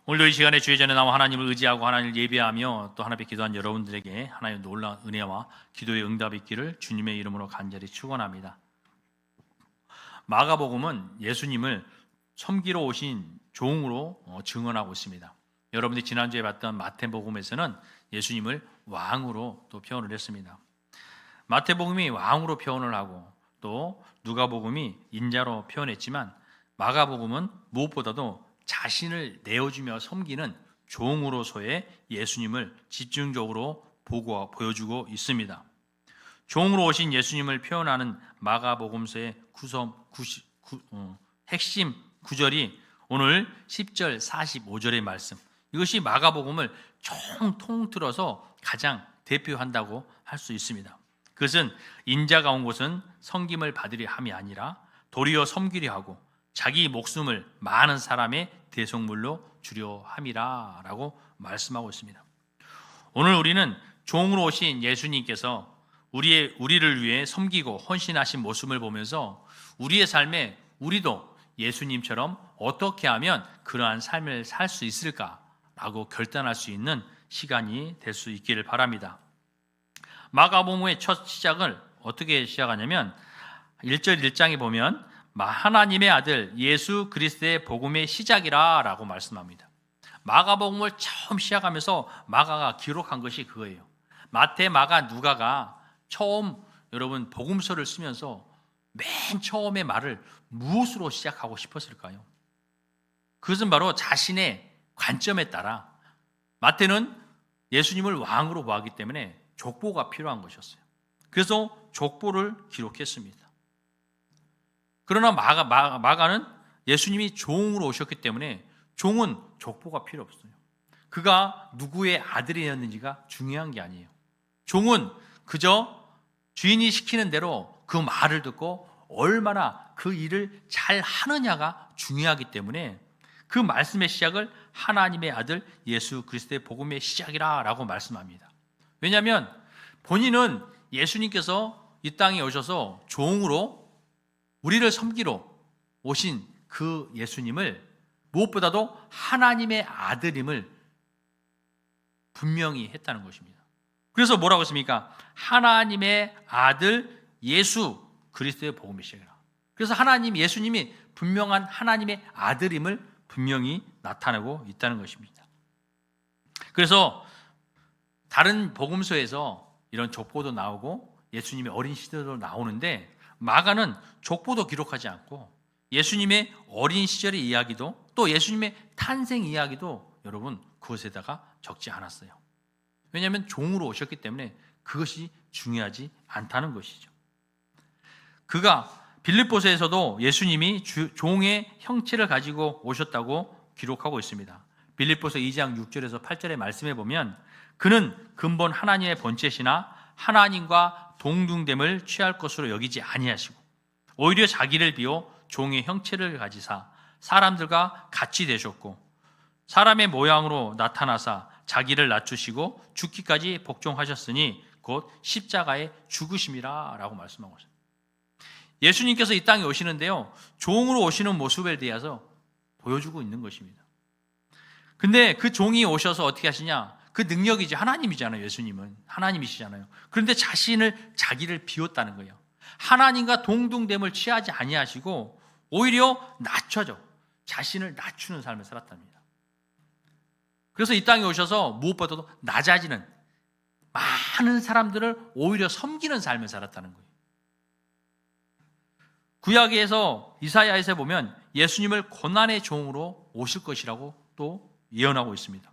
오늘도 이 시간에 주의 전에 나와 하나님을 의지하고 하나님을 예배하며 또 하나님께 기도한 여러분들에게 하나님의 놀라운 은혜와 기도의 응답이 있기를 주님의 이름으로 간절히 축원합니다. 마가복음은 예수님을 섬기러 오신 종으로 증언하고 있습니다. 여러분들이 지난주에 봤던 마태복음에서는 예수님을 왕으로 또 표현을 했습니다. 마태복음이 왕으로 표현을 하고 또 누가복음이 인자로 표현했지만 마가복음은 무엇보다도 자신을 내어주며 섬기는 종으로서의 예수님을 집중적으로 보여주고 있습니다. 종으로 오신 예수님을 표현하는 마가복음서의 핵심 구절이 오늘 10절 45절의 말씀, 이것이 마가복음을 통틀어서 가장 대표한다고 할 수 있습니다. 그것은 인자가 온 곳은 섬김을 받으려 함이 아니라 도리어 섬기려 하고 자기 목숨을 많은 사람의 대속물로 주려 함이라 라고 말씀하고 있습니다. 오늘 우리는 종으로 오신 예수님께서 우리를 위해 섬기고 헌신하신 모습을 보면서 우리의 삶에 우리도 예수님처럼 어떻게 하면 그러한 삶을 살 수 있을까라고 결단할 수 있는 시간이 될 수 있기를 바랍니다. 마가복음의 첫 시작을 어떻게 시작하냐면 1절 1장에 보면 하나님의 아들 예수 그리스도의 복음의 시작이라 라고 말씀합니다. 마가복음을 처음 시작하면서 마가가 기록한 것이 그거예요. 마태, 마가, 누가가 처음 여러분 복음서를 쓰면서 맨 처음에 말을 무엇으로 시작하고 싶었을까요? 그것은 바로 자신의 관점에 따라 마태는 예수님을 왕으로 보았기 때문에 족보가 필요한 것이었어요. 그래서 족보를 기록했습니다. 그러나 마가는 예수님이 종으로 오셨기 때문에 종은 족보가 필요 없어요. 그가 누구의 아들이었는지가 중요한 게 아니에요. 종은 그저 주인이 시키는 대로 그 말을 듣고 얼마나 그 일을 잘 하느냐가 중요하기 때문에 그 말씀의 시작을 하나님의 아들 예수 그리스도의 복음의 시작이라 라고 말씀합니다. 왜냐하면 본인은 예수님께서 이 땅에 오셔서 종으로 우리를 섬기러 오신 그 예수님을 무엇보다도 하나님의 아들임을 분명히 했다는 것입니다. 그래서 뭐라고 했습니까? 하나님의 아들 예수 그리스도의 복음의 시작이라. 그래서 예수님이 분명한 하나님의 아들임을 분명히 나타내고 있다는 것입니다. 그래서 다른 복음서에서 이런 족보도 나오고 예수님의 어린 시절도 나오는데 마가는 족보도 기록하지 않고 예수님의 어린 시절의 이야기도 또 예수님의 탄생 이야기도 여러분 그것에다가 적지 않았어요. 왜냐하면 종으로 오셨기 때문에 그것이 중요하지 않다는 것이죠. 그가 빌립보서에서도 예수님이 종의 형체를 가지고 오셨다고 기록하고 있습니다. 빌립보서 2장 6절에서 8절의 말씀에 보면 그는 근본 하나님의 본체시나 하나님과 동등됨을 취할 것으로 여기지 아니하시고 오히려 자기를 비워 종의 형체를 가지사 사람들과 같이 되셨고 사람의 모양으로 나타나사 자기를 낮추시고 죽기까지 복종하셨으니 곧 십자가의 죽으심이라 라고 말씀하고 있습니다. 예수님께서 이 땅에 오시는데요, 종으로 오시는 모습에 대해서 보여주고 있는 것입니다. 근데 그 종이 오셔서 어떻게 하시냐? 그 능력이지 하나님이잖아요. 예수님은 하나님이시잖아요. 그런데 자기를 비웠다는 거예요. 하나님과 동등됨을 취하지 아니하시고 오히려 낮춰져 자신을 낮추는 삶을 살았답니다. 그래서 이 땅에 오셔서 무엇보다도 낮아지는 많은 사람들을 오히려 섬기는 삶을 살았다는 거예요. 구약에서 이사야에서 보면 예수님을 고난의 종으로 오실 것이라고 또 예언하고 있습니다.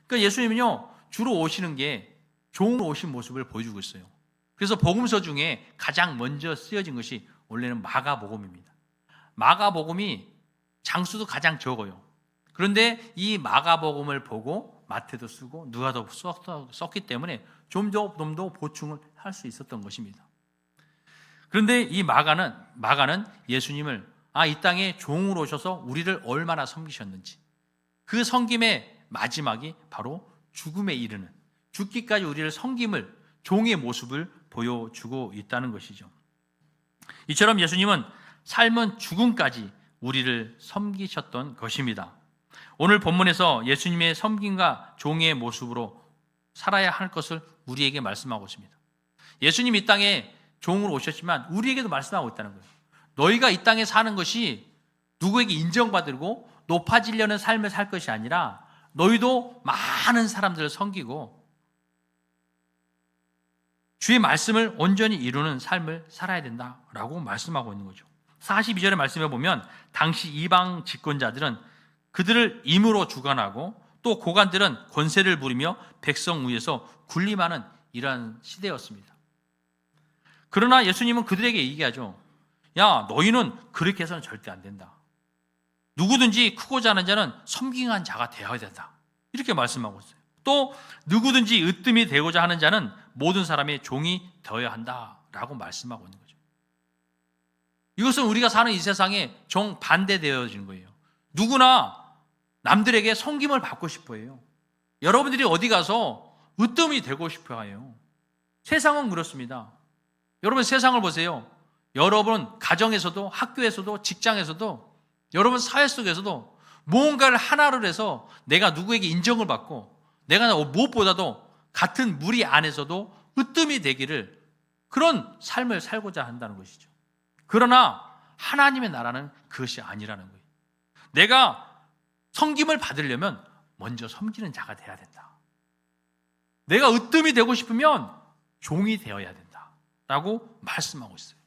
그러니까 예수님은요 주로 오시는 게 종으로 오신 모습을 보여주고 있어요. 그래서 복음서 중에 가장 먼저 쓰여진 것이 원래는 마가복음입니다. 마가복음이 장수도 가장 적어요. 그런데 이 마가복음을 보고 마태도 쓰고 누가도 썼기 때문에 좀 더 보충을 할 수 있었던 것입니다. 그런데 이 마가는 예수님을 이 땅에 종으로 오셔서 우리를 얼마나 섬기셨는지 그 섬김의 마지막이 바로 죽음에 이르는 죽기까지 우리를 섬김을 종의 모습을 보여주고 있다는 것이죠. 이처럼 예수님은 삶은 죽음까지 우리를 섬기셨던 것입니다. 오늘 본문에서 예수님의 섬김과 종의 모습으로 살아야 할 것을 우리에게 말씀하고 있습니다. 예수님이 이 땅에 종으로 오셨지만 우리에게도 말씀하고 있다는 거예요. 너희가 이 땅에 사는 것이 누구에게 인정받으고 높아지려는 삶을 살 것이 아니라 너희도 많은 사람들을 섬기고 주의 말씀을 온전히 이루는 삶을 살아야 된다라고 말씀하고 있는 거죠. 42절의 말씀에 보면 당시 이방 집권자들은 그들을 임으로 주관하고 또 고관들은 권세를 부리며 백성 위에서 군림하는 이러한 시대였습니다. 그러나 예수님은 그들에게 얘기하죠. 야, 너희는 그렇게 해서는 절대 안 된다. 누구든지 크고 작은 자는 섬기는 자가 되어야 된다. 이렇게 말씀하고 있어요. 또 누구든지 으뜸이 되고자 하는 자는 모든 사람의 종이 되어야 한다라고 말씀하고 있는 거죠. 이것은 우리가 사는 이 세상에 정반대되어진 거예요. 누구나 남들에게 섬김을 받고 싶어 해요. 여러분들이 어디 가서 으뜸이 되고 싶어 해요. 세상은 그렇습니다. 여러분 세상을 보세요. 여러분 가정에서도 학교에서도 직장에서도 여러분 사회 속에서도 무언가를 하나를 해서 내가 누구에게 인정을 받고 내가 무엇보다도 같은 무리 안에서도 으뜸이 되기를 그런 삶을 살고자 한다는 것이죠. 그러나 하나님의 나라는 그것이 아니라는 거예요. 내가 섬김을 받으려면 먼저 섬기는 자가 돼야 된다. 내가 으뜸이 되고 싶으면 종이 되어야 된다 라고 말씀하고 있어요.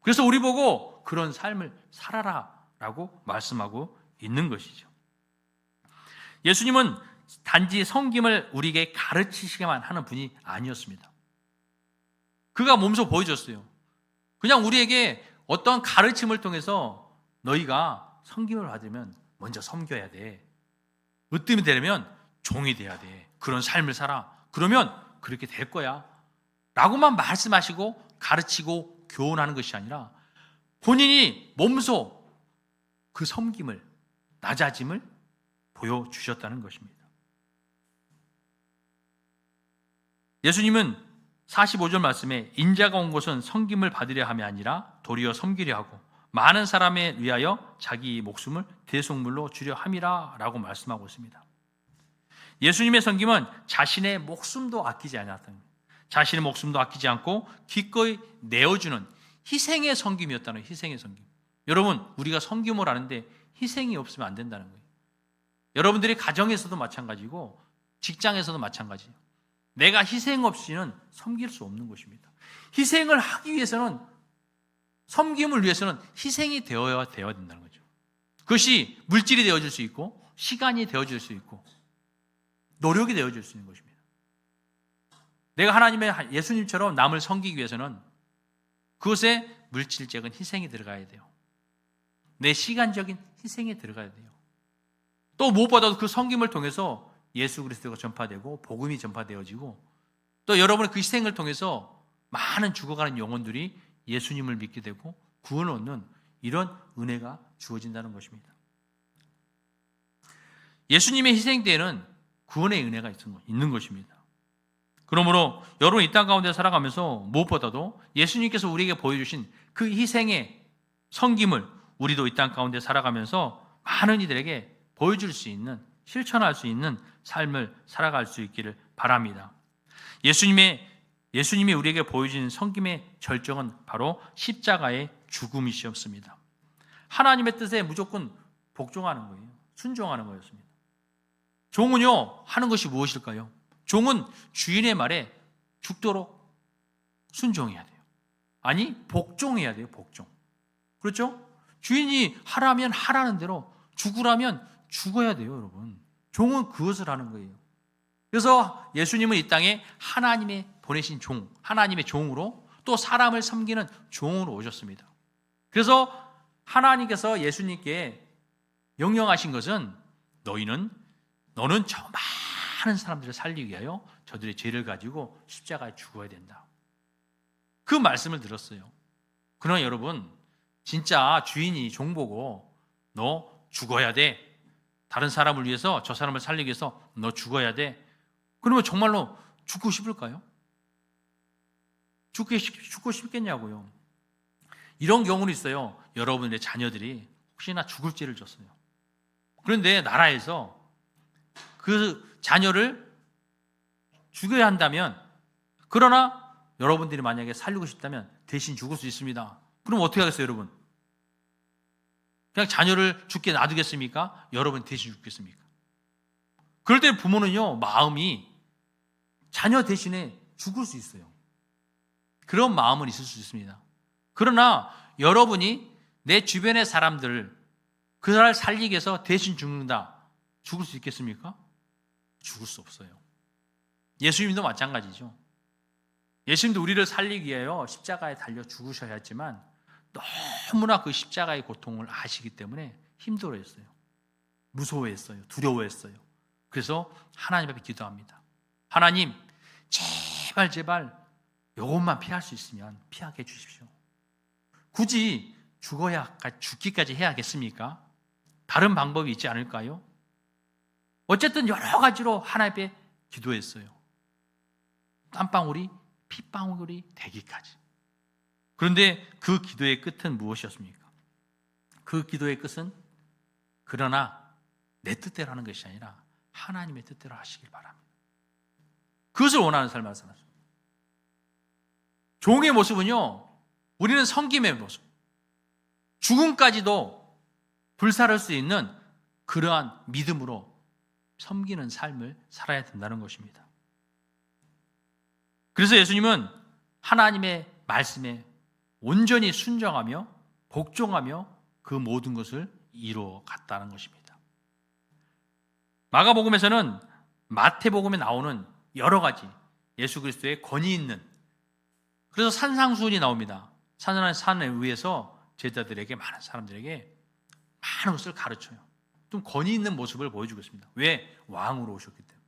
그래서 우리 보고 그런 삶을 살아라 라고 말씀하고 있는 것이죠. 예수님은 단지 섬김을 우리에게 가르치시게만 하는 분이 아니었습니다. 그가 몸소 보여줬어요. 그냥 우리에게 어떤 가르침을 통해서 너희가 섬김을 받으면 먼저 섬겨야 돼. 으뜸이 되려면 종이 돼야 돼. 그런 삶을 살아. 그러면 그렇게 될 거야. 라고만 말씀하시고 가르치고 교훈하는 것이 아니라 본인이 몸소 그 섬김을, 낮아짐을 보여주셨다는 것입니다. 예수님은 45절 말씀에 인자가 온 것은 섬김을 받으려 함이 아니라 도리어 섬기려 하고 많은 사람에 위하여 자기 목숨을 대속물로 주려 함이라 라고 말씀하고 있습니다. 예수님의 섬김은 자신의 목숨도 아끼지 않았다는 거예요. 자신의 목숨도 아끼지 않고 기꺼이 내어주는 희생의 섬김이었다는 거예요. 희생의 섬김. 여러분 우리가 섬김을 하는데 희생이 없으면 안 된다는 거예요. 여러분들이 가정에서도 마찬가지고 직장에서도 마찬가지예요. 내가 희생 없이는 섬길 수 없는 것입니다. 희생을 하기 위해서는 섬김을 위해서는 희생이 되어야 된다는 거죠. 그것이 물질이 되어질 수 있고 시간이 되어질 수 있고 노력이 되어질 수 있는 것입니다. 내가 하나님의 예수님처럼 남을 섬기기 위해서는 그것에 물질적인 희생이 들어가야 돼요. 내 시간적인 희생이 들어가야 돼요. 또 무엇보다도 그 섬김을 통해서 예수 그리스도가 전파되고 복음이 전파되어지고 또 여러분의 그 희생을 통해서 많은 죽어가는 영혼들이 예수님을 믿게 되고 구원을 얻는 이런 은혜가 주어진다는 것입니다. 예수님의 희생대에는 구원의 은혜가 있는 것입니다. 그러므로 여러분 이 땅 가운데 살아가면서 무엇보다도 예수님께서 우리에게 보여주신 그 희생의 섬김을 우리도 이 땅 가운데 살아가면서 많은 이들에게 보여줄 수 있는, 실천할 수 있는 삶을 살아갈 수 있기를 바랍니다. 예수님이 우리에게 보여준 섬김의 절정은 바로 십자가의 죽음이셨습니다. 하나님의 뜻에 무조건 복종하는 거예요. 순종하는 거였습니다. 종은요 하는 것이 무엇일까요? 종은 주인의 말에 죽도록 순종해야 돼요. 아니 복종해야 돼요. 복종. 그렇죠? 주인이 하라면 하라는 대로, 죽으라면 죽어야 돼요. 여러분, 종은 그것을 하는 거예요. 그래서 예수님은 이 땅에 하나님의 보내신 종, 하나님의 종으로 또 사람을 섬기는 종으로 오셨습니다. 그래서 하나님께서 예수님께 명령하신 것은 너는 저 많은 사람들을 살리기 위하여 저들의 죄를 가지고 십자가에 죽어야 된다. 그 말씀을 들었어요. 그러나 여러분, 진짜 주인이 종 보고 너 죽어야 돼. 다른 사람을 위해서, 저 사람을 살리기 위해서 너 죽어야 돼. 그러면 정말로 죽고 싶을까요? 죽고 싶겠냐고요. 이런 경우는 있어요. 여러분의 자녀들이 혹시나 죽을 죄를 졌어요. 그런데 나라에서 그 자녀를 죽여야 한다면, 그러나 여러분들이 만약에 살리고 싶다면 대신 죽을 수 있습니다. 그럼 어떻게 하겠어요, 여러분? 그냥 자녀를 죽게 놔두겠습니까? 여러분 대신 죽겠습니까? 그럴 때 부모는요, 마음이 자녀 대신에 죽을 수 있어요. 그런 마음은 있을 수 있습니다. 그러나 여러분이 내 주변의 사람들을 그 사람을 살리기 위해서 대신 죽는다, 죽을 수 있겠습니까? 죽을 수 없어요. 예수님도 마찬가지죠. 예수님도 우리를 살리기 위하여 십자가에 달려 죽으셔야 했지만 너무나 그 십자가의 고통을 아시기 때문에 힘들어했어요. 무서워했어요. 두려워했어요. 그래서 하나님 앞에 기도합니다. 하나님, 제발 이것만 피할 수 있으면 피하게 해주십시오. 굳이 죽기까지 해야겠습니까? 다른 방법이 있지 않을까요? 어쨌든 여러 가지로 하나님 앞에 기도했어요. 땀방울이 핏방울이 되기까지. 그런데 그 기도의 끝은 무엇이었습니까? 그 기도의 끝은 그러나 내 뜻대로 하는 것이 아니라 하나님의 뜻대로 하시길 바랍니다. 그것을 원하는 삶을 살았어요. 종의 모습은요, 우리는 섬김의 모습, 죽음까지도 불사를 수 있는 그러한 믿음으로 섬기는 삶을 살아야 된다는 것입니다. 그래서 예수님은 하나님의 말씀에 온전히 순종하며 복종하며 그 모든 것을 이루어 갔다는 것입니다. 마가복음에서는 마태복음에 나오는 여러 가지 예수 그리스도의 권위 있는, 그래서 산상수훈이 나옵니다. 산에 의해서 제자들에게, 많은 사람들에게 많은 것을 가르쳐요. 좀 권위 있는 모습을 보여주고 있습니다. 왜? 왕으로 오셨기 때문에.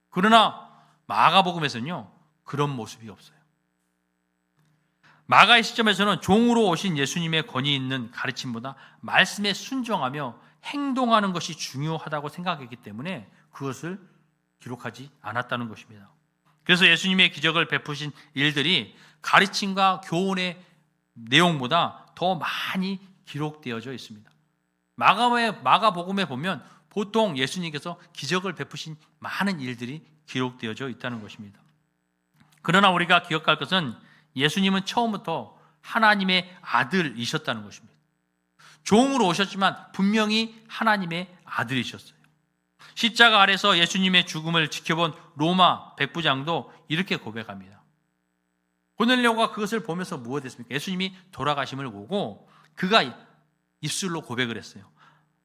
그러나 마가복음에서는요, 그런 모습이 없어요. 마가의 시점에서는 종으로 오신 예수님의 권위 있는 가르침보다 말씀에 순종하며 행동하는 것이 중요하다고 생각했기 때문에 그것을 기록하지 않았다는 것입니다. 그래서 예수님의 기적을 베푸신 일들이 가르침과 교훈의 내용보다 더 많이 기록되어져 있습니다. 마가복음에 보면 보통 예수님께서 기적을 베푸신 많은 일들이 기록되어져 있다는 것입니다. 그러나 우리가 기억할 것은 예수님은 처음부터 하나님의 아들이셨다는 것입니다. 종으로 오셨지만 분명히 하나님의 아들이셨어요. 십자가 아래서 예수님의 죽음을 지켜본 로마 백부장도 이렇게 고백합니다. 고넬료가 그것을 보면서 무엇했습니까? 예수님이 돌아가심을 보고 그가 입술로 고백을 했어요.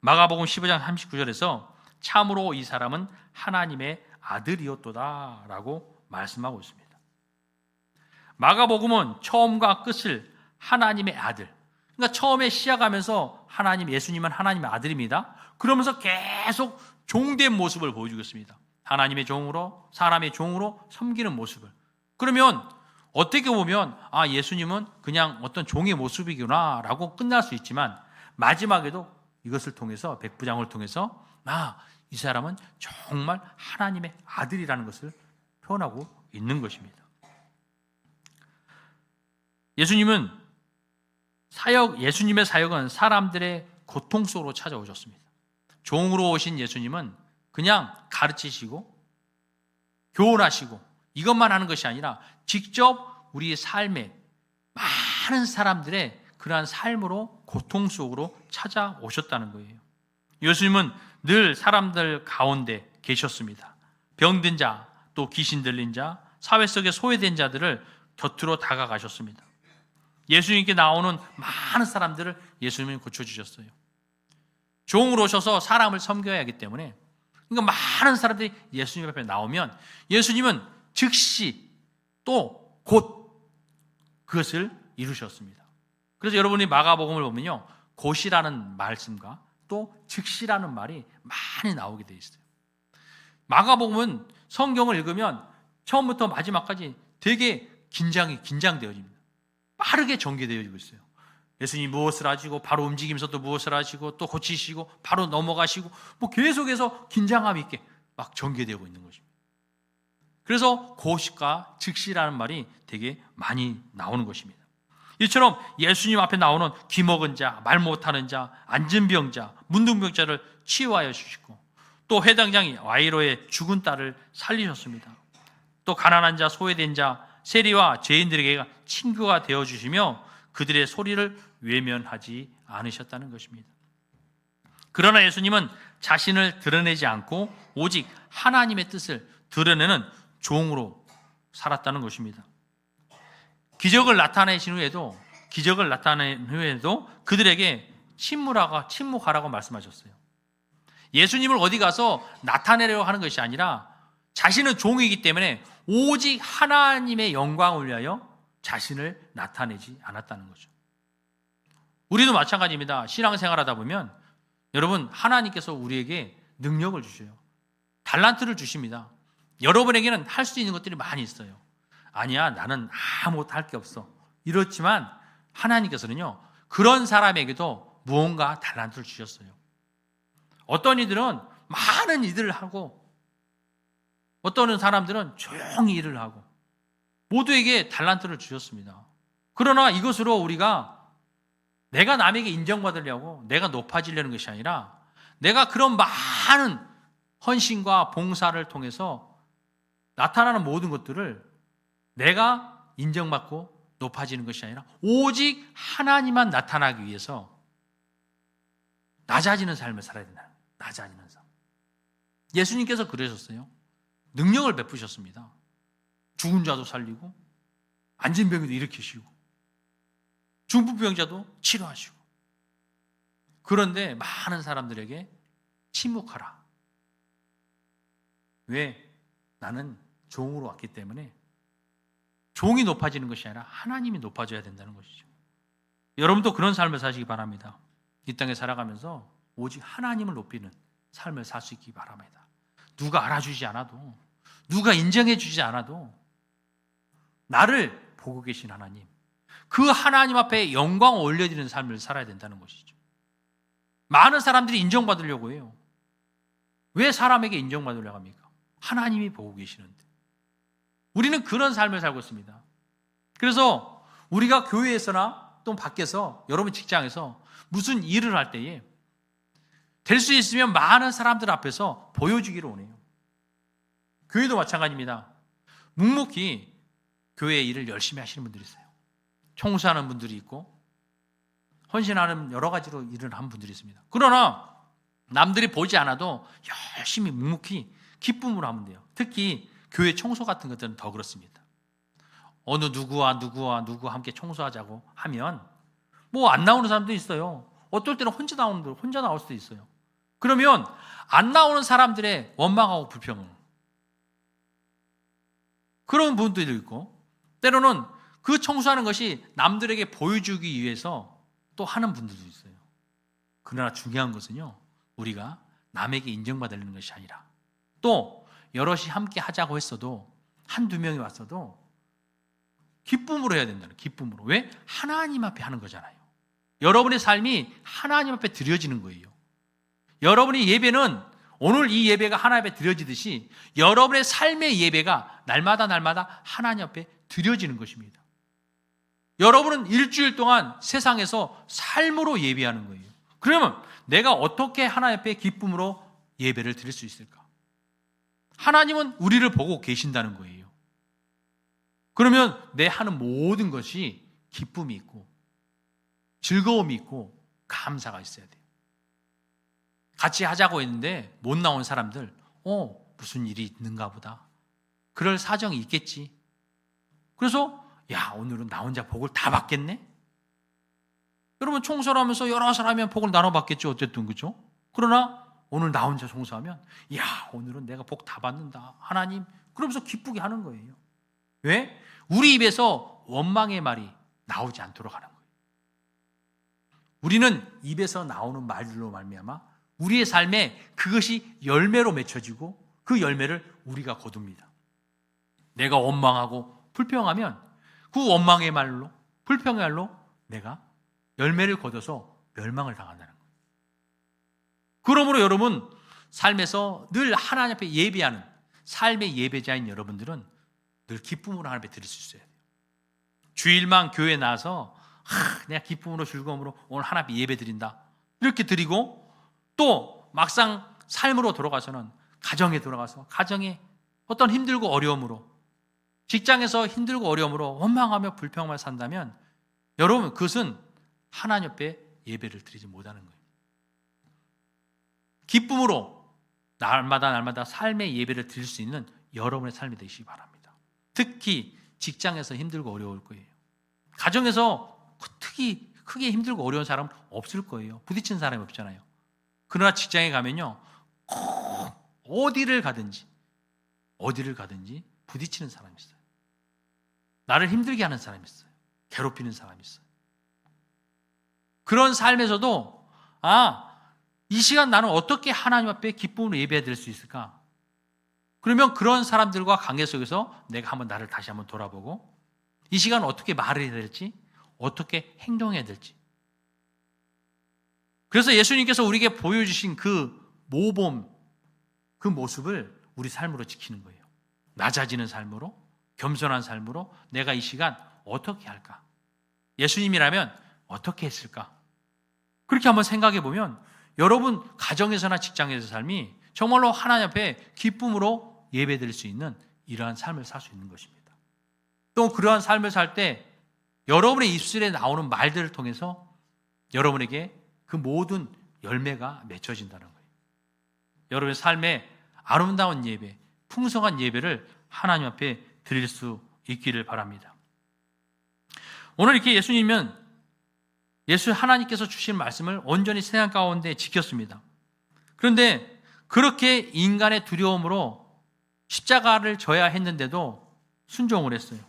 마가복음 15장 39절에서 참으로 이 사람은 하나님의 아들이었도다 라고 말씀하고 있습니다. 마가복음은 처음과 끝을 하나님의 아들, 그러니까 처음에 시작하면서 예수님은 하나님의 아들입니다. 그러면서 계속 종된 모습을 보여주고 있습니다. 하나님의 종으로, 사람의 종으로 섬기는 모습을. 그러면 어떻게 보면 예수님은 그냥 어떤 종의 모습이구나 라고 끝날 수 있지만 마지막에도 이것을 통해서, 백부장을 통해서 이 사람은 정말 하나님의 아들이라는 것을 표현하고 있는 것입니다. 예수님의 사역은 사람들의 고통 속으로 찾아오셨습니다. 종으로 오신 예수님은 그냥 가르치시고 교훈하시고 이것만 하는 것이 아니라 직접 우리의 삶에 많은 사람들의 그러한 삶으로 고통 속으로 찾아오셨다는 거예요. 예수님은 늘 사람들 가운데 계셨습니다. 병든 자, 또 귀신 들린 자, 사회 속에 소외된 자들을 곁으로 다가가셨습니다. 예수님께 나오는 많은 사람들을 예수님이 고쳐주셨어요. 종으로 오셔서 사람을 섬겨야 하기 때문에, 그러니까 많은 사람들이 예수님 앞에 나오면 예수님은 즉시 또 곧 그것을 이루셨습니다. 그래서 여러분이 마가복음을 보면요, 곧이라는 말씀과 또 즉시라는 말이 많이 나오게 돼 있어요. 마가복음은 성경을 읽으면 처음부터 마지막까지 되게 긴장되어집니다. 빠르게 전개되어지고 있어요. 예수님이 무엇을 하시고 바로 움직이면서 또 무엇을 하시고 또 고치시고 바로 넘어가시고 계속해서 긴장감 있게 막 전개되고 있는 것입니다. 그래서 곧과 즉시라는 말이 되게 많이 나오는 것입니다. 이처럼 예수님 앞에 나오는 귀먹은 자, 말 못하는 자, 안진병자, 문둥병자를 치유하여 주시고, 또 회당장이 와이로의 죽은 딸을 살리셨습니다. 또 가난한 자, 소외된 자, 세리와 죄인들에게 친구가 되어주시며 그들의 소리를 외면하지 않으셨다는 것입니다. 그러나 예수님은 자신을 드러내지 않고 오직 하나님의 뜻을 드러내는 종으로 살았다는 것입니다. 기적을 나타낸 후에도 그들에게 침묵하라고 말씀하셨어요. 예수님을 어디 가서 나타내려고 하는 것이 아니라 자신은 종이기 때문에 오직 하나님의 영광을 위하여 자신을 나타내지 않았다는 거죠. 우리도 마찬가지입니다. 신앙생활하다 보면 여러분, 하나님께서 우리에게 능력을 주셔요. 달란트를 주십니다. 여러분에게는 할 수 있는 것들이 많이 있어요. 아니야, 나는 아무것도 할 게 없어. 이렇지만 하나님께서는요, 그런 사람에게도 무언가 달란트를 주셨어요. 어떤 이들은 많은 일을 하고, 어떤 사람들은 조용히 일을 하고, 모두에게 달란트를 주셨습니다. 그러나 이것으로 우리가 내가 남에게 인정받으려고, 내가 높아지려는 것이 아니라 내가 그런 많은 헌신과 봉사를 통해서 나타나는 모든 것들을 내가 인정받고 높아지는 것이 아니라 오직 하나님만 나타나기 위해서 낮아지는 삶을 살아야 된다. 낮아지는 삶. 예수님께서 그러셨어요. 능력을 베푸셨습니다. 죽은 자도 살리고, 안진병도 일으키시고, 중풍병자도 치료하시고. 그런데 많은 사람들에게 침묵하라. 왜? 나는 종으로 왔기 때문에 종이 높아지는 것이 아니라 하나님이 높아져야 된다는 것이죠. 여러분도 그런 삶을 사시기 바랍니다. 이 땅에 살아가면서 오직 하나님을 높이는 삶을 살 수 있기 바랍니다. 누가 알아주지 않아도, 누가 인정해 주지 않아도 나를 보고 계신 하나님, 그 하나님 앞에 영광을 올려드리는 삶을 살아야 된다는 것이죠. 많은 사람들이 인정받으려고 해요. 왜 사람에게 인정받으려고 합니까? 하나님이 보고 계시는데. 우리는 그런 삶을 살고 있습니다. 그래서 우리가 교회에서나 또 밖에서, 여러분 직장에서 무슨 일을 할 때에 될 수 있으면 많은 사람들 앞에서 보여주기를 원해요. 교회도 마찬가지입니다. 묵묵히 교회 일을 열심히 하시는 분들이 있어요. 청소하는 분들이 있고, 헌신하는 여러 가지로 일을 하는 분들이 있습니다. 그러나 남들이 보지 않아도 열심히 묵묵히 기쁨으로 하면 돼요. 특히 교회 청소 같은 것들은 더 그렇습니다. 어느 누구와 함께 청소하자고 하면 뭐 안 나오는 사람도 있어요. 어떨 때는 혼자 나올 수도 있어요. 그러면 안 나오는 사람들의 원망하고 불평을, 그런 분들도 있고, 때로는 그 청소하는 것이 남들에게 보여주기 위해서 또 하는 분들도 있어요. 그러나 중요한 것은요, 우리가 남에게 인정받으려는 것이 아니라, 또 여럿이 함께 하자고 했어도 한두 명이 왔어도 기쁨으로 해야 된다는, 기쁨으로. 왜? 하나님 앞에 하는 거잖아요. 여러분의 삶이 하나님 앞에 드려지는 거예요. 여러분의 예배는, 오늘 이 예배가 하나님 앞에 드려지듯이 여러분의 삶의 예배가 날마다 하나님 앞에 드려지는 것입니다. 여러분은 일주일 동안 세상에서 삶으로 예배하는 거예요. 그러면 내가 어떻게 하나님 앞에 기쁨으로 예배를 드릴 수 있을까? 하나님은 우리를 보고 계신다는 거예요. 그러면 내 하는 모든 것이 기쁨이 있고 즐거움이 있고 감사가 있어야 돼요. 같이 하자고 했는데 못 나온 사람들, 무슨 일이 있는가 보다. 그럴 사정이 있겠지. 그래서 야, 오늘은 나 혼자 복을 다 받겠네? 여러분, 청소를 하면서 여러 사람이 복을 나눠받겠죠. 어쨌든, 그죠? 그러나 오늘 나 혼자 청소하면, 야, 오늘은 내가 복 다 받는다. 하나님, 그러면서 기쁘게 하는 거예요. 왜? 우리 입에서 원망의 말이 나오지 않도록 하는 거예요. 우리는 입에서 나오는 말들로 말미암아 우리의 삶에 그것이 열매로 맺혀지고 그 열매를 우리가 거둡니다. 내가 원망하고 불평하면 그 원망의 말로, 불평의 말로 내가 열매를 거둬서 멸망을 당한다는 거예요. 그러므로 여러분, 삶에서 늘 하나님 앞에 예배하는 삶의 예배자인 여러분들은 늘 기쁨으로 하나님 앞에 드릴 수 있어야 돼요. 주일만 교회에 나와서 내가 기쁨으로 즐거움으로 오늘 하나님 예배 드린다. 이렇게 드리고 또 막상 삶으로 돌아가서는 가정에 돌아가서 가정에 어떤 힘들고 어려움으로 직장에서 힘들고 어려움으로 원망하며 불평하며 산다면 여러분 그것은 하나님 옆에 예배를 드리지 못하는 거예요. 기쁨으로 날마다 삶의 예배를 드릴 수 있는 여러분의 삶이 되시기 바랍니다. 특히 직장에서 힘들고 어려울 거예요. 가정에서 특히 크게 힘들고 어려운 사람은 없을 거예요. 부딪힌 사람이 없잖아요. 그러나 직장에 가면요, 어디를 가든지 부딪히는 사람이 있어요. 나를 힘들게 하는 사람이 있어요. 괴롭히는 사람이 있어요. 그런 삶에서도 이 시간 나는 어떻게 하나님 앞에 기쁨으로 예배해 드릴 수 있을까? 그러면 그런 사람들과 관계 속에서 내가 한번 나를 다시 한번 돌아보고 이 시간 어떻게 말을 해야 될지, 어떻게 행동해야 될지. 그래서 예수님께서 우리에게 보여주신 그 모범, 그 모습을 우리 삶으로 지키는 거예요. 낮아지는 삶으로, 겸손한 삶으로 내가 이 시간 어떻게 할까? 예수님이라면 어떻게 했을까? 그렇게 한번 생각해 보면 여러분 가정에서나 직장에서 삶이 정말로 하나님 앞에 기쁨으로 예배드릴 수 있는 이러한 삶을 살 수 있는 것입니다. 또 그러한 삶을 살 때 여러분의 입술에 나오는 말들을 통해서 여러분에게 그 모든 열매가 맺혀진다는 거예요. 여러분의 삶에 아름다운 예배, 풍성한 예배를 하나님 앞에 드릴 수 있기를 바랍니다. 오늘 이렇게 하나님께서 주신 말씀을 온전히 생각 가운데 지켰습니다. 그런데 그렇게 인간의 두려움으로 십자가를 져야 했는데도 순종을 했어요.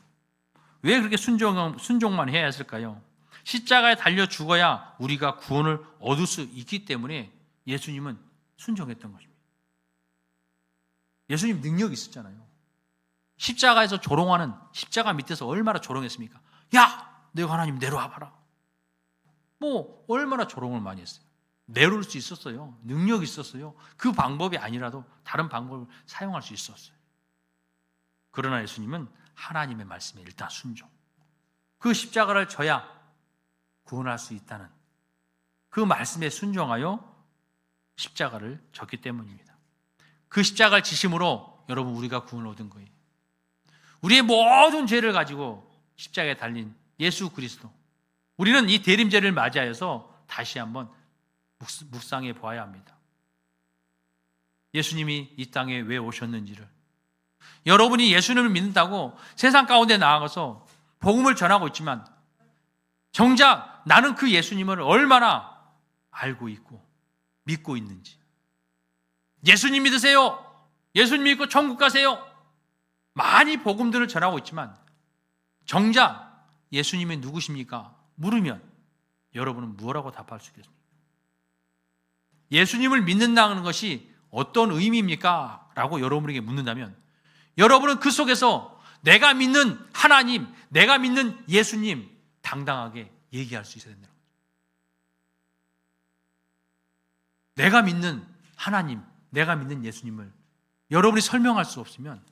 왜 그렇게 순종만 해야 했을까요? 십자가에 달려 죽어야 우리가 구원을 얻을 수 있기 때문에 예수님은 순종했던 것입니다. 예수님 능력이 있었잖아요. 십자가에서 조롱하는 십자가 밑에서 얼마나 조롱했습니까? 야! 내가 하나님 내려와 봐라. 얼마나 조롱을 많이 했어요. 내려올 수 있었어요. 능력이 있었어요. 그 방법이 아니라도 다른 방법을 사용할 수 있었어요. 그러나 예수님은 하나님의 말씀에 일단 순종. 그 십자가를 져야 구원할 수 있다는 그 말씀에 순종하여 십자가를 졌기 때문입니다. 그 십자가를 지심으로 여러분 우리가 구원을 얻은 거예요. 우리의 모든 죄를 가지고 십자가에 달린 예수 그리스도. 우리는 이 대림제를 맞이하여서 다시 한번 묵상해 보아야 합니다. 예수님이 이 땅에 왜 오셨는지를, 여러분이 예수님을 믿는다고 세상 가운데 나아가서 복음을 전하고 있지만 정작 나는 그 예수님을 얼마나 알고 있고 믿고 있는지. 예수님 믿으세요. 예수님 믿고 천국 가세요. 많이 복음들을 전하고 있지만 정작 예수님이 누구십니까? 물으면 여러분은 무엇라고 답할 수 있겠습니까? 예수님을 믿는다는 것이 어떤 의미입니까? 라고 여러분에게 묻는다면 여러분은 그 속에서 내가 믿는 하나님, 내가 믿는 예수님 당당하게 얘기할 수 있어야 된다는 거죠. 내가 믿는 하나님, 내가 믿는 예수님을 여러분이 설명할 수 없으면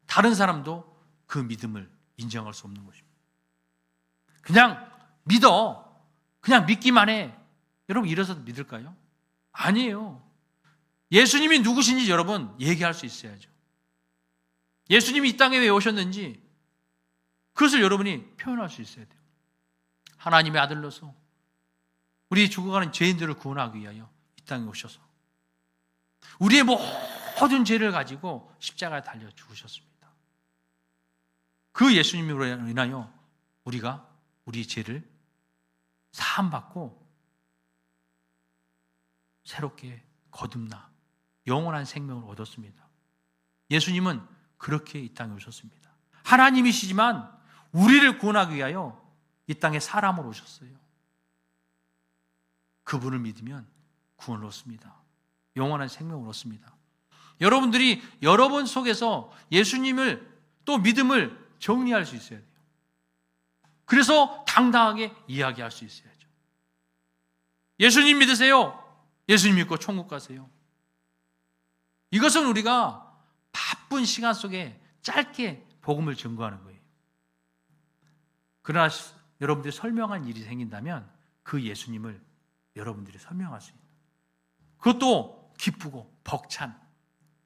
다른 사람도 그 믿음을 인정할 수 없는 것입니다. 그냥 믿어. 그냥 믿기만 해. 여러분 이래서 믿을까요? 아니에요. 예수님이 누구신지 여러분 얘기할 수 있어야죠. 예수님이 이 땅에 왜 오셨는지 그것을 여러분이 표현할 수 있어야 돼요. 하나님의 아들로서 우리 죽어가는 죄인들을 구원하기 위하여 이 땅에 오셔서 우리의 모든 죄를 가지고 십자가에 달려 죽으셨습니다. 그 예수님으로 인하여 우리가 우리의 죄를 사함받고 새롭게 거듭나 영원한 생명을 얻었습니다. 예수님은 그렇게 이 땅에 오셨습니다. 하나님이시지만 우리를 구원하기 위하여 이 땅에 사람으로 오셨어요. 그분을 믿으면 구원을 얻습니다. 영원한 생명을 얻습니다. 여러분들이 여러분 속에서 예수님을 또 믿음을 정리할 수 있어야 돼요. 그래서 당당하게 이야기할 수 있어야죠. 예수님 믿으세요. 예수님 믿고 천국 가세요. 이것은 우리가 바쁜 시간 속에 짧게 복음을 증거하는 거예요. 그러나 여러분들이 설명한 일이 생긴다면 그 예수님을 여러분들이 설명할 수 있는, 그것도 기쁘고 벅찬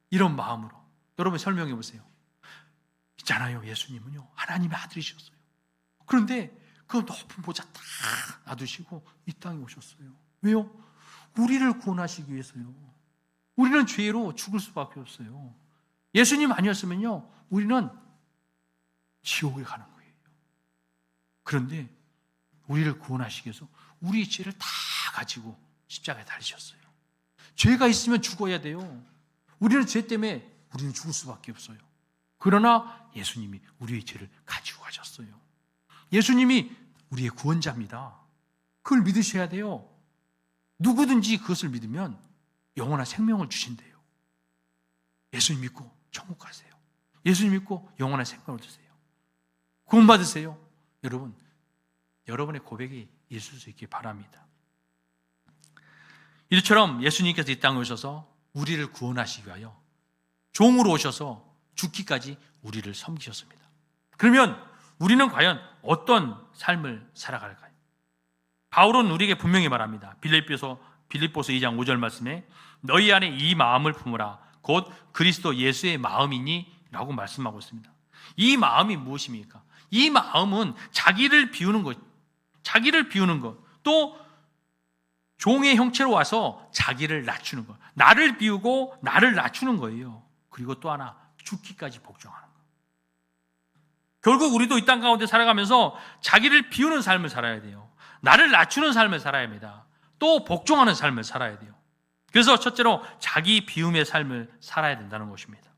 이런 마음으로 여러분 설명해 보세요. 있잖아요, 예수님은요 하나님의 아들이셨어요. 그런데 그 높은 보좌 딱 놔두시고 이 땅에 오셨어요. 왜요? 우리를 구원하시기 위해서요. 우리는 죄로 죽을 수밖에 없어요. 예수님 아니었으면요 우리는 지옥에 가는 거예요. 그런데 우리를 구원하시기 위해서 우리의 죄를 다 가지고 십자가에 달리셨어요. 죄가 있으면 죽어야 돼요. 우리는 죄 때문에 우리는 죽을 수밖에 없어요. 그러나 예수님이 우리의 죄를 가지고 가셨어요. 예수님이 우리의 구원자입니다. 그걸 믿으셔야 돼요. 누구든지 그것을 믿으면 영원한 생명을 주신대요. 예수님 믿고 천국 가세요. 예수님 믿고 영원한 생명을 주세요. 구원 받으세요. 여러분, 여러분의 고백이 있을 수 있기 바랍니다. 이처럼 예수님께서 이 땅에 오셔서 우리를 구원하시기 위하여 종으로 오셔서 죽기까지 우리를 섬기셨습니다. 그러면 우리는 과연 어떤 삶을 살아갈까요? 바울은 우리에게 분명히 말합니다. 빌립보서 2장 5절 말씀에 너희 안에 이 마음을 품으라 곧 그리스도 예수의 마음이니 라고 말씀하고 있습니다. 이 마음이 무엇입니까? 이 마음은 자기를 비우는 것, 또 종의 형체로 와서 자기를 낮추는 것, 나를 비우고 나를 낮추는 거예요. 그리고 또 하나, 죽기까지 복종하는 것. 결국 우리도 이 땅 가운데 살아가면서 자기를 비우는 삶을 살아야 돼요. 나를 낮추는 삶을 살아야 합니다. 또 복종하는 삶을 살아야 돼요. 그래서 첫째로 자기 비움의 삶을 살아야 된다는 것입니다.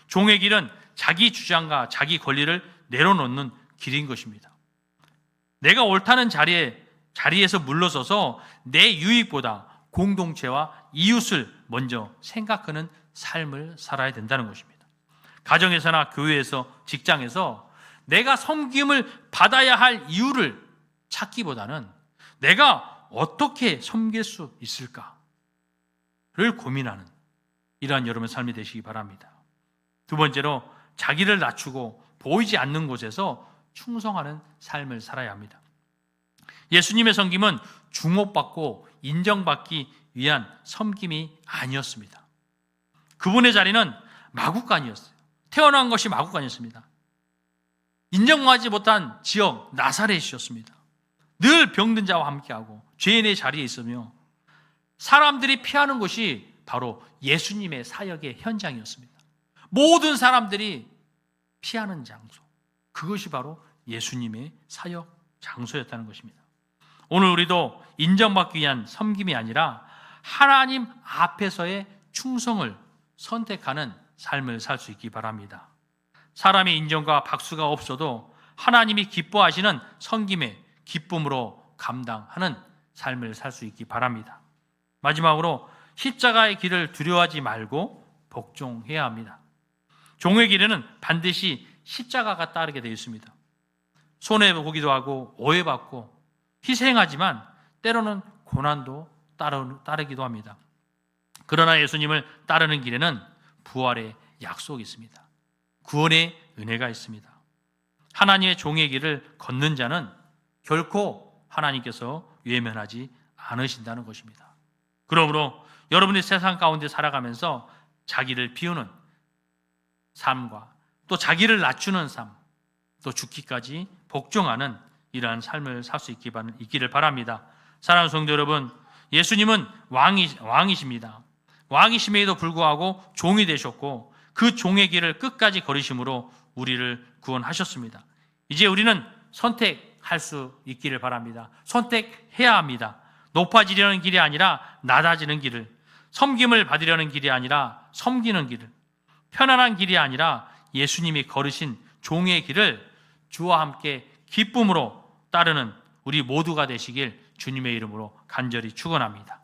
종의 길은 자기 주장과 자기 권리를 내려놓는 길인 것입니다. 내가 옳다는 자리에서 물러서서 내 유익보다 공동체와 이웃을 먼저 생각하는 삶을 살아야 된다는 것입니다. 가정에서나 교회에서, 직장에서 내가 섬김을 받아야 할 이유를 찾기보다는 내가 어떻게 섬길 수 있을까를 고민하는 이러한 여러분의 삶이 되시기 바랍니다. 두 번째로 자기를 낮추고 보이지 않는 곳에서 충성하는 삶을 살아야 합니다. 예수님의 섬김은 주목받고 인정받기 위한 섬김이 아니었습니다. 그분의 자리는 마구간이었어요. 태어난 것이 마구간이었습니다. 인정하지 못한 지역 나사렛이었습니다. 늘 병든 자와 함께하고 죄인의 자리에 있으며 사람들이 피하는 곳이 바로 예수님의 사역의 현장이었습니다. 모든 사람들이 피하는 장소, 그것이 바로 예수님의 사역 장소였다는 것입니다. 오늘 우리도 인정받기 위한 섬김이 아니라 하나님 앞에서의 충성을 선택하는 삶을 살 수 있기 바랍니다. 사람의 인정과 박수가 없어도 하나님이 기뻐하시는 섬김의 기쁨으로 감당하는 삶을 살 수 있기 바랍니다. 마지막으로 십자가의 길을 두려워하지 말고 복종해야 합니다. 종의 길에는 반드시 십자가가 따르게 되어 있습니다. 손해보기도 하고 오해받고 희생하지만 때로는 고난도 따르기도 합니다. 그러나 예수님을 따르는 길에는 부활의 약속이 있습니다. 구원의 은혜가 있습니다. 하나님의 종의 길을 걷는 자는 결코 하나님께서 외면하지 않으신다는 것입니다. 그러므로 여러분이 세상 가운데 살아가면서 자기를 비우는 삶과 또 자기를 낮추는 삶, 또 죽기까지 복종하는 이러한 삶을 살 수 있기를 바랍니다. 사랑하는 성도 여러분, 예수님은 왕이십니다. 왕이심에도 불구하고 종이 되셨고 그 종의 길을 끝까지 걸으심으로 우리를 구원하셨습니다. 이제 우리는 선택할 수 있기를 바랍니다. 선택해야 합니다. 높아지려는 길이 아니라 낮아지는 길을, 섬김을 받으려는 길이 아니라 섬기는 길을, 편안한 길이 아니라 예수님이 걸으신 종의 길을 주와 함께 기쁨으로 따르는 우리 모두가 되시길 주님의 이름으로 간절히 축원합니다.